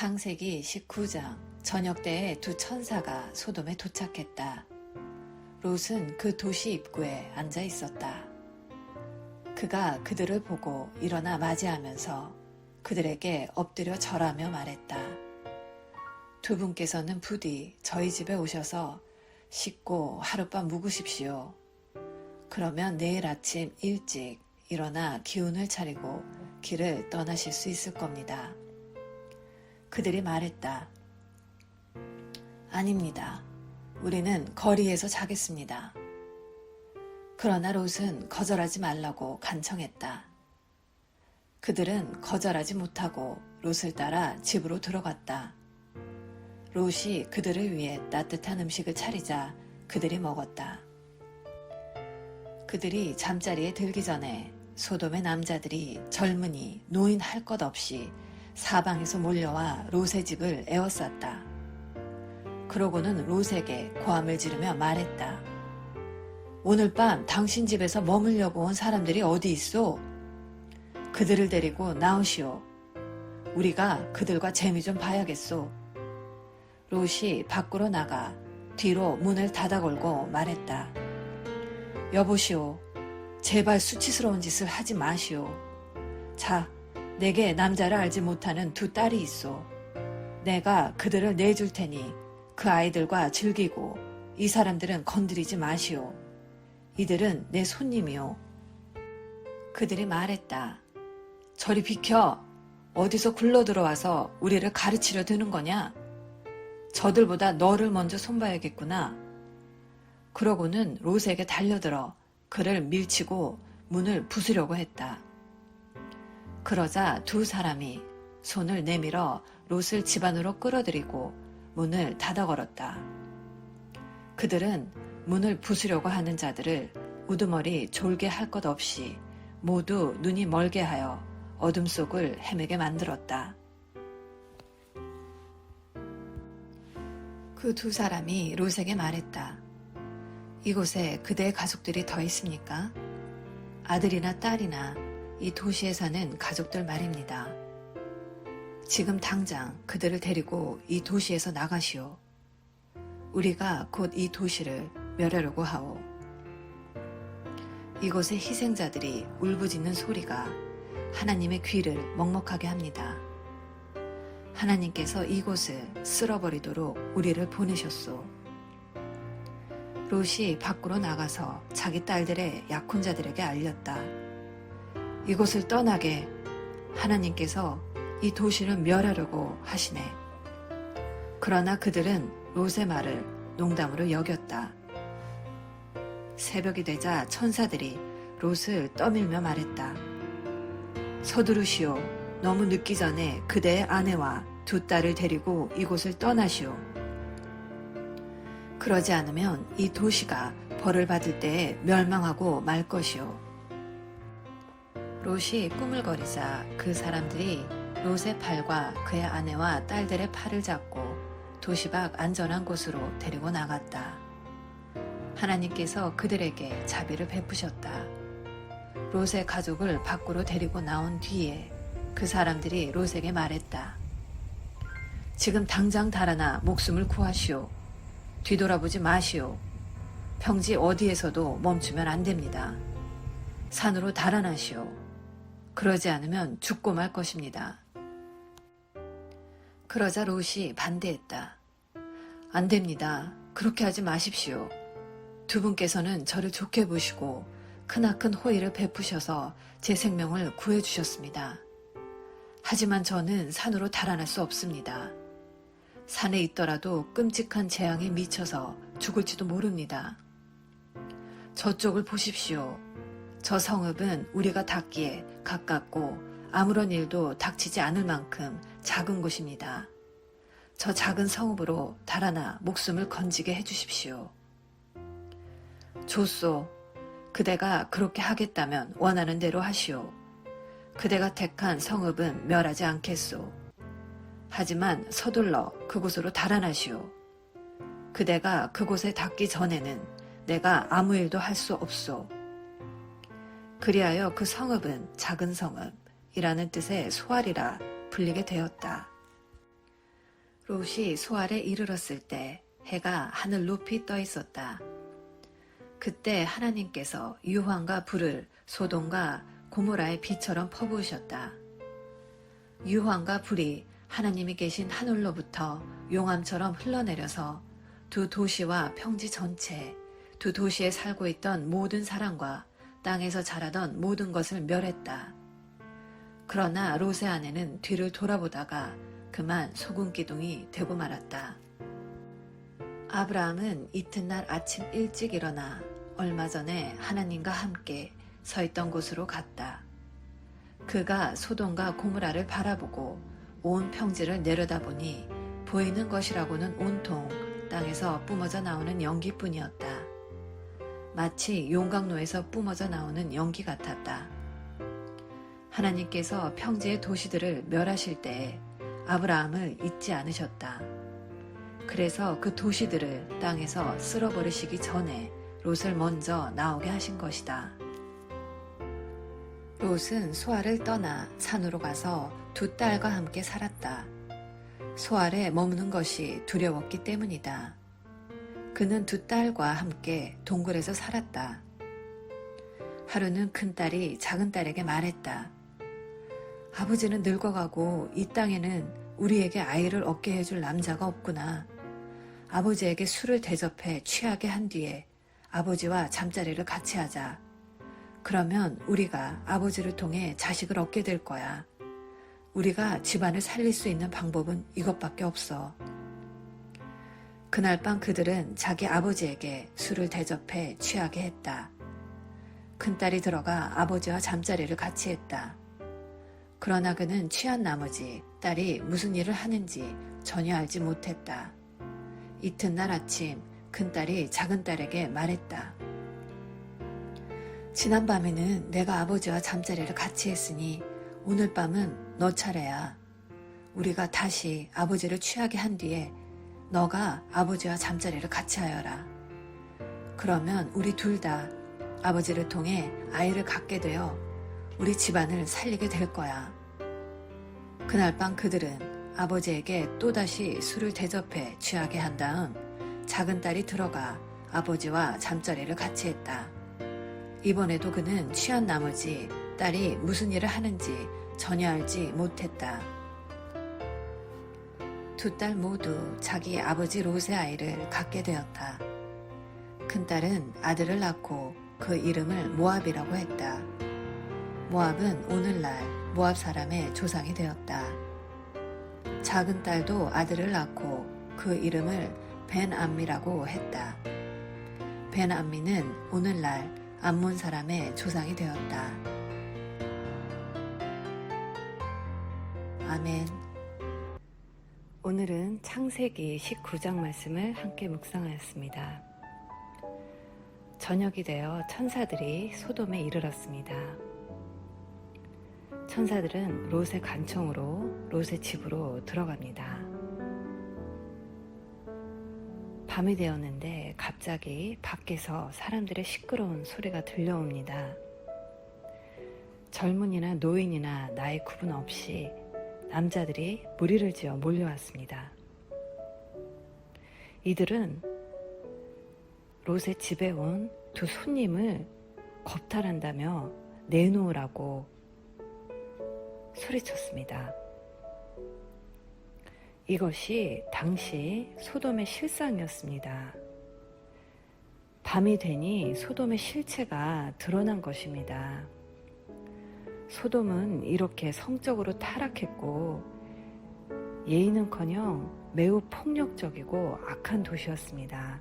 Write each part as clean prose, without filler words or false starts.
창세기 19장 저녁 때에 두 천사가 소돔에 도착했다. 롯은 그 도시 입구에 앉아 있었다. 그가 그들을 보고 일어나 맞이하면서 그들에게 엎드려 절하며 말했다. 두 분께서는 부디 저희 집에 오셔서 씻고 하룻밤 묵으십시오. 그러면 내일 아침 일찍 일어나 기운을 차리고 길을 떠나실 수 있을 겁니다. 그들이 말했다. 아닙니다. 우리는 거리에서 자겠습니다. 그러나 롯은 거절하지 말라고 간청했다. 그들은 거절하지 못하고 롯을 따라 집으로 들어갔다. 롯이 그들을 위해 따뜻한 음식을 차리자 그들이 먹었다. 그들이 잠자리에 들기 전에 소돔의 남자들이 젊은이, 노인 할 것 없이 사방에서 몰려와 롯의 집을 에워쌌다. 그러고는 롯에게 고함을 지르며 말했다. 오늘 밤 당신 집에서 머물려고 온 사람들이 어디 있소? 그들을 데리고 나오시오. 우리가 그들과 재미 좀 봐야겠소. 롯이 밖으로 나가 뒤로 문을 닫아 걸고 말했다. 여보시오. 제발 수치스러운 짓을 하지 마시오. 자, 내게 남자를 알지 못하는 두 딸이 있소. 내가 그들을 내줄 테니 그 아이들과 즐기고 이 사람들은 건드리지 마시오. 이들은 내 손님이오. 그들이 말했다. 저리 비켜. 어디서 굴러들어와서 우리를 가르치려 드는 거냐? 저들보다 너를 먼저 손봐야겠구나. 그러고는 롯에게 달려들어 그를 밀치고 문을 부수려고 했다. 그러자 두 사람이 손을 내밀어 롯을 집 안으로 끌어들이고 문을 닫아 걸었다. 그들은 문을 부수려고 하는 자들을 우두머리 졸게 할 것 없이 모두 눈이 멀게 하여 어둠 속을 헤매게 만들었다. 그 두 사람이 롯에게 말했다. 이곳에 그대의 가족들이 더 있습니까? 아들이나 딸이나 이 도시에 사는 가족들 말입니다. 지금 당장 그들을 데리고 이 도시에서 나가시오. 우리가 곧 이 도시를 멸하려고 하오. 이곳의 희생자들이 울부짖는 소리가 하나님의 귀를 먹먹하게 합니다. 하나님께서 이곳을 쓸어버리도록 우리를 보내셨소. 롯이 밖으로 나가서 자기 딸들의 약혼자들에게 알렸다. 이곳을 떠나게 하나님께서 이 도시를 멸하려고 하시네. 그러나 그들은 롯의 말을 농담으로 여겼다. 새벽이 되자 천사들이 롯을 떠밀며 말했다. 서두르시오. 너무 늦기 전에 그대의 아내와 두 딸을 데리고 이곳을 떠나시오. 그러지 않으면 이 도시가 벌을 받을 때에 멸망하고 말 것이오. 롯이 꾸물거리자 그 사람들이 롯의 팔과 그의 아내와 딸들의 팔을 잡고 도시 밖 안전한 곳으로 데리고 나갔다. 하나님께서 그들에게 자비를 베푸셨다. 롯의 가족을 밖으로 데리고 나온 뒤에 그 사람들이 롯에게 말했다. 지금 당장 달아나 목숨을 구하시오. 뒤돌아보지 마시오. 평지 어디에서도 멈추면 안 됩니다. 산으로 달아나시오. 그러지 않으면 죽고 말 것입니다. 그러자 롯이 반대했다. 안 됩니다. 그렇게 하지 마십시오. 두 분께서는 저를 좋게 보시고 크나큰 호의를 베푸셔서 제 생명을 구해주셨습니다. 하지만 저는 산으로 달아날 수 없습니다. 산에 있더라도 끔찍한 재앙에 미쳐서 죽을지도 모릅니다. 저쪽을 보십시오. 저 성읍은 우리가 닿기에 가깝고 아무런 일도 닥치지 않을 만큼 작은 곳입니다. 저 작은 성읍으로 달아나 목숨을 건지게 해주십시오. 좋소. 그대가 그렇게 하겠다면 원하는 대로 하시오. 그대가 택한 성읍은 멸하지 않겠소. 하지만 서둘러 그곳으로 달아나시오. 그대가 그곳에 닿기 전에는 내가 아무 일도 할 수 없소. 그리하여 그 성읍은 작은 성읍이라는 뜻의 소알이라 불리게 되었다. 롯이 소알에 이르렀을 때 해가 하늘 높이 떠 있었다. 그때 하나님께서 유황과 불을 소돔과 고모라의 비처럼 퍼부으셨다. 유황과 불이 하나님이 계신 하늘로부터 용암처럼 흘러내려서 두 도시와 평지 전체, 두 도시에 살고 있던 모든 사람과 땅에서 자라던 모든 것을 멸했다. 그러나 롯의 아내는 뒤를 돌아보다가 그만 소금 기둥이 되고 말았다. 아브라함은 이튿날 아침 일찍 일어나 얼마 전에 하나님과 함께 서 있던 곳으로 갔다. 그가 소돔과 고모라를 바라보고 온 평지를 내려다보니 보이는 것이라고는 온통 땅에서 뿜어져 나오는 연기뿐이었다. 마치 용광로에서 뿜어져 나오는 연기 같았다. 하나님께서 평지의 도시들을 멸하실 때에 아브라함을 잊지 않으셨다. 그래서 그 도시들을 땅에서 쓸어버리시기 전에 롯을 먼저 나오게 하신 것이다. 롯은 소알을 떠나 산으로 가서 두 딸과 함께 살았다. 소알에 머무는 것이 두려웠기 때문이다. 그는 두 딸과 함께 동굴에서 살았다. 하루는 큰딸이 작은딸에게 말했다. 아버지는 늙어가고 이 땅에는 우리에게 아이를 얻게 해줄 남자가 없구나. 아버지에게 술을 대접해 취하게 한 뒤에 아버지와 잠자리를 같이 하자. 그러면 우리가 아버지를 통해 자식을 얻게 될 거야. 우리가 집안을 살릴 수 있는 방법은 이것밖에 없어. 그날 밤 그들은 자기 아버지에게 술을 대접해 취하게 했다. 큰딸이 들어가 아버지와 잠자리를 같이 했다. 그러나 그는 취한 나머지 딸이 무슨 일을 하는지 전혀 알지 못했다. 이튿날 아침 큰딸이 작은딸에게 말했다. 지난밤에는 내가 아버지와 잠자리를 같이 했으니 오늘 밤은 너 차례야. 우리가 다시 아버지를 취하게 한 뒤에 너가 아버지와 잠자리를 같이 하여라. 그러면 우리 둘 다 아버지를 통해 아이를 갖게 되어 우리 집안을 살리게 될 거야. 그날 밤 그들은 아버지에게 또다시 술을 대접해 취하게 한 다음 작은 딸이 들어가 아버지와 잠자리를 같이 했다. 이번에도 그는 취한 나머지 딸이 무슨 일을 하는지 전혀 알지 못했다. 두 딸 모두 자기 아버지 롯의 아이를 갖게 되었다. 큰딸은 아들을 낳고 그 이름을 모압이라고 했다. 모압은 오늘날 모압 사람의 조상이 되었다. 작은 딸도 아들을 낳고 그 이름을 벤암미라고 했다. 벤암미는 오늘날 암몬 사람의 조상이 되었다. 아멘. 오늘은 창세기 19장 말씀을 함께 묵상하였습니다. 저녁이 되어 천사들이 소돔에 이르렀습니다. 천사들은 롯의 간청으로 롯의 집으로 들어갑니다. 밤이 되었는데 갑자기 밖에서 사람들의 시끄러운 소리가 들려옵니다. 젊은이나 노인이나 나이 구분 없이 남자들이 무리를 지어 몰려왔습니다. 이들은 롯의 집에 온 두 손님을 겁탈한다며 내놓으라고 소리쳤습니다. 이것이 당시 소돔의 실상이었습니다. 밤이 되니 소돔의 실체가 드러난 것입니다. 소돔은 이렇게 성적으로 타락했고 예의는커녕 매우 폭력적이고 악한 도시였습니다.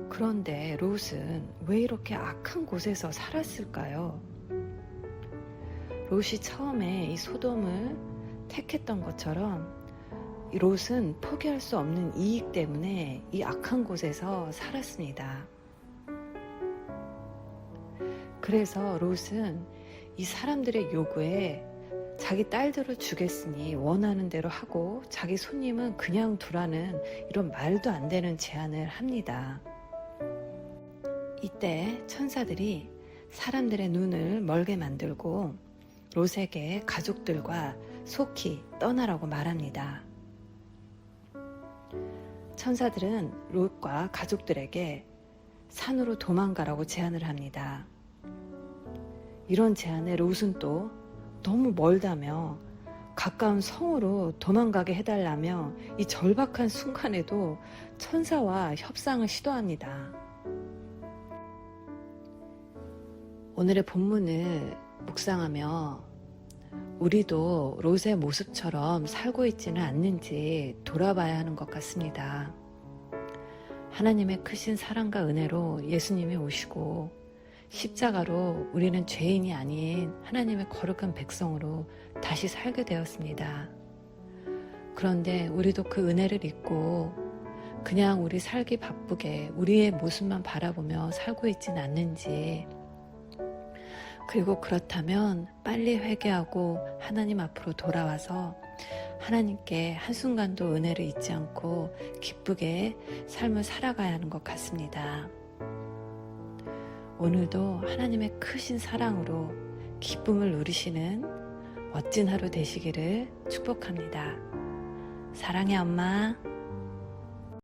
그런데 롯은 왜 이렇게 악한 곳에서 살았을까요? 롯이 처음에 이 소돔을 택했던 것처럼 롯은 포기할 수 없는 이익 때문에 이 악한 곳에서 살았습니다. 그래서 롯은 이 사람들의 요구에 자기 딸들을 주겠으니 원하는 대로 하고 자기 손님은 그냥 두라는 이런 말도 안 되는 제안을 합니다. 이때 천사들이 사람들의 눈을 멀게 만들고 롯에게 가족들과 속히 떠나라고 말합니다. 천사들은 롯과 가족들에게 산으로 도망가라고 제안을 합니다. 이런 제안에 롯은 또 너무 멀다며 가까운 성으로 도망가게 해달라며 이 절박한 순간에도 천사와 협상을 시도합니다. 오늘의 본문을 묵상하며 우리도 롯의 모습처럼 살고 있지는 않는지 돌아봐야 하는 것 같습니다. 하나님의 크신 사랑과 은혜로 예수님이 오시고 십자가로 우리는 죄인이 아닌 하나님의 거룩한 백성으로 다시 살게 되었습니다. 그런데 우리도 그 은혜를 잊고 그냥 우리 살기 바쁘게 우리의 모습만 바라보며 살고 있지는 않는지, 그리고 그렇다면 빨리 회개하고 하나님 앞으로 돌아와서 하나님께 한순간도 은혜를 잊지 않고 기쁘게 삶을 살아가야 하는 것 같습니다. 오늘도 하나님의 크신 사랑으로 기쁨을 누리시는 멋진 하루 되시기를 축복합니다. 사랑해 엄마.